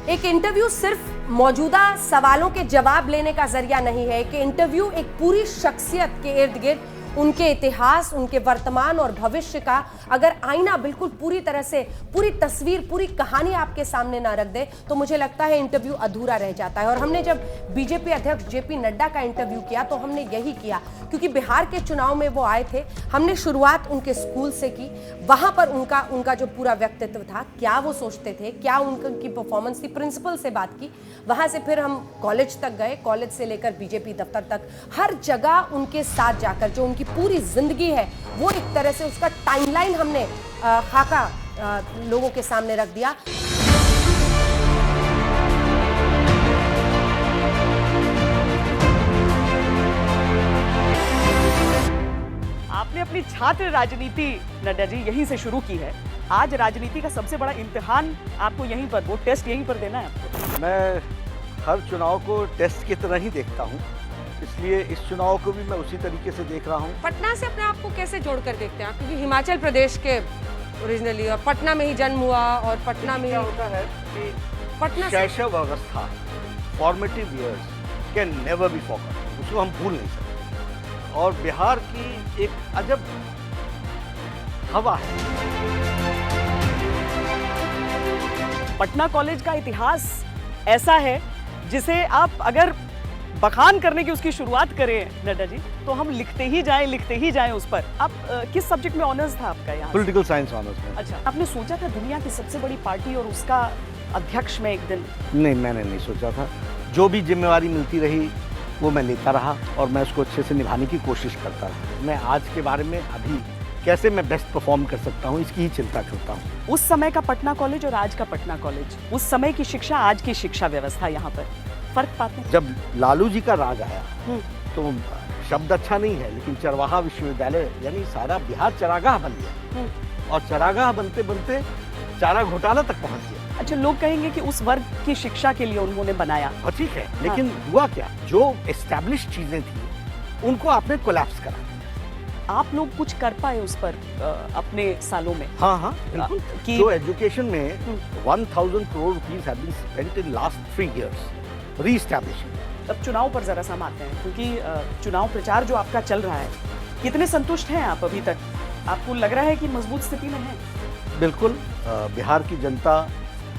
एक इंटरव्यू सिर्फ मौजूदा सवालों के जवाब लेने का जरिया नहीं है कि इंटरव्यू एक पूरी शख्सियत के इर्द गिर्द उनके इतिहास, उनके वर्तमान और भविष्य का अगर आईना बिल्कुल पूरी तरह से पूरी तस्वीर, पूरी कहानी आपके सामने ना रख दे तो मुझे लगता है इंटरव्यू अधूरा रह जाता है। और हमने जब बीजेपी अध्यक्ष जेपी नड्डा का इंटरव्यू किया तो हमने यही किया, क्योंकि बिहार के चुनाव में वो आए थे। हमने शुरुआत उनके स्कूल से की, वहां पर उनका जो पूरा व्यक्तित्व था, क्या वो सोचते थे, क्या उनकी परफॉर्मेंस थी, प्रिंसिपल से बात की। वहां से फिर हम कॉलेज तक गए, कॉलेज से लेकर बीजेपी दफ्तर तक, हर जगह उनके साथ जाकर जो उनकी पूरी जिंदगी है वो एक तरह से उसका टाइमलाइन हमने खाका लोगों के सामने रख दिया। आपने अपनी छात्र राजनीति नड्डा जी यहीं से शुरू की है। आज राजनीति का सबसे बड़ा इम्तिहान आपको यहीं पर, वो टेस्ट यहीं पर देना है आपको। मैं हर चुनाव को टेस्ट की तरह ही देखता हूं, इसलिए इस चुनाव को भी मैं उसी तरीके से देख रहा हूं। पटना से अपने आप को कैसे जोड़कर देखते हैं, क्योंकि हिमाचल प्रदेश के ओरिजिनली और पटना में ही जन्म हुआ और पटना में क्या होता है कि पटना शैशव अवस्था, formative years can never be forgotten, उसको हम भूल नहीं सकते। और बिहार की एक अजब हवा है। पटना कॉलेज का इतिहास ऐसा है जिसे आप अगर बखान करने की उसकी शुरुआत करें नड्डा जी तो हम लिखते ही जाएं उस पर। आप किस सब्जेक्ट में ऑनर्स था आपका यहाँ? पॉलिटिकल साइंस ऑनर्स में। अच्छा, आपने सोचा था दुनिया की सबसे बड़ी पार्टी और उसका अध्यक्ष में एक दिन? नहीं, मैंने नहीं सोचा था। जो भी जिम्मेवारी मिलती रही वो मैं लेता रहा और मैं उसको अच्छे से निभाने की कोशिश करता रहा। मैं आज के बारे में अभी कैसे मैं बेस्ट परफॉर्म कर सकता हूँ इसकी ही चिंता करता हूँ। उस समय का पटना कॉलेज और आज का पटना कॉलेज, उस समय की शिक्षा, आज की शिक्षा व्यवस्था, यहाँ पर फर्क पाते हैं? जब लालू जी का राज आया तो शब्द अच्छा नहीं है, लेकिन चरवाहा विश्वविद्यालय यानी सारा बिहार चरागाह बन गया और चरागाह बनते बनते चारा घोटाला तक पहुंच गया। अच्छा, लोग कहेंगे कि उस वर्ग की शिक्षा के लिए उन्होंने बनाया। ठीक है, लेकिन हुआ क्या, जो एस्टैब्लिश चीजें थी उनको आपने कोलैप्स करा। आप लोग कुछ कर पाए उस पर अपने सालों में? हाँ, बिल्कुल। जो एजुकेशन में 1000 crore rupees have been spent in last 3 years reestablishing. अब चुनाव पर जरा सा हम आते हैं, क्योंकि चुनाव प्रचार जो आपका चल रहा है, कितने संतुष्ट हैं आप अभी तक? आपको लग रहा है कि मजबूत स्थिति में है? बिल्कुल। बिहार की जनता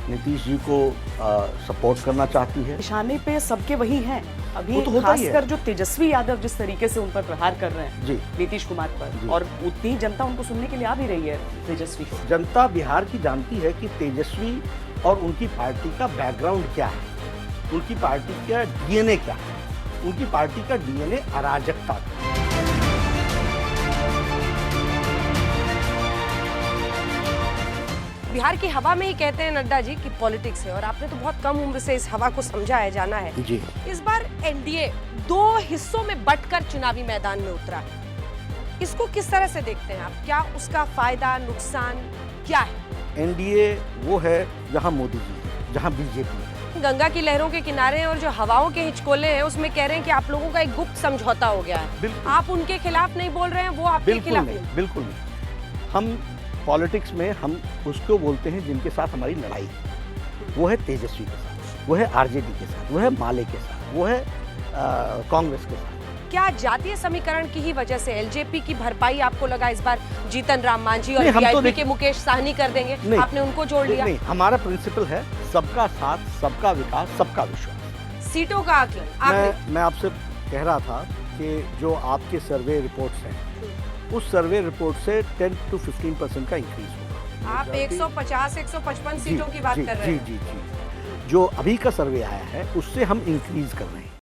नीतीश जी को सपोर्ट करना चाहती है। निशाने पे सबके वही हैं अभी, तो खासकर जो तेजस्वी यादव जिस तरीके से उन पर प्रहार कर रहे हैं जी, नीतीश कुमार पर, और उतनी जनता उनको सुनने के लिए आ भी रही है तेजस्वी को। जनता बिहार की जानती है कि तेजस्वी और उनकी पार्टी का बैकग्राउंड क्या है, उनकी पार्टी का डीएनए क्या है। उनकी पार्टी का डीएनए अराजकता का। बिहार की हवा में ही कहते हैं नड्डा जी कि पॉलिटिक्स है, और आपने तो बहुत कम उम्र से इस हवा को समझा है, जाना है जी। इस बार एनडीए 2 हिस्सों में बंटकर चुनावी मैदान में उतरा है, इसको किस तरह से देखते हैं आप? क्या उसका फायदा नुकसान क्या है? एनडीए वो है जहां मोदी जी है, जहां बीजेपी है। गंगा की लहरों के किनारे और जो हवाओं के हिचकोले हैं उसमें कह रहे हैं कि आप लोगों का एक गुप्त समझौता हो गया है। आप उनके खिलाफ नहीं बोल रहे हैं, वो आपके खिलाफ नहीं। बिल्कुल नहीं। हम पॉलिटिक्स में हम उसको बोलते हैं जिनके साथ हमारी लड़ाई है। वो है तेजस्वी के साथ, वो है आरजेडी के साथ, वो है माले के साथ, वो है कांग्रेस के साथ। क्या जातीय समीकरण की ही वजह से एलजेपी की भरपाई आपको लगा इस बार जीतन राम मांझी और वीआईपी के मुकेश साहनी कर देंगे? आपने उनको जोड़ लिया? नहीं, हमारा प्रिंसिपल है सबका साथ, सबका विकास, सबका विश्वास। सीटों का आकलन मैं आपसे कह रहा था कि जो आपके सर्वे रिपोर्ट्स हैं, उस सर्वे रिपोर्ट से 10 to 15% का इंक्रीज होगा। आप 150-155 सीटों की बात कर रहे हैं? जी। जो अभी का सर्वे आया है उससे हम इंक्रीज कर रहे हैं।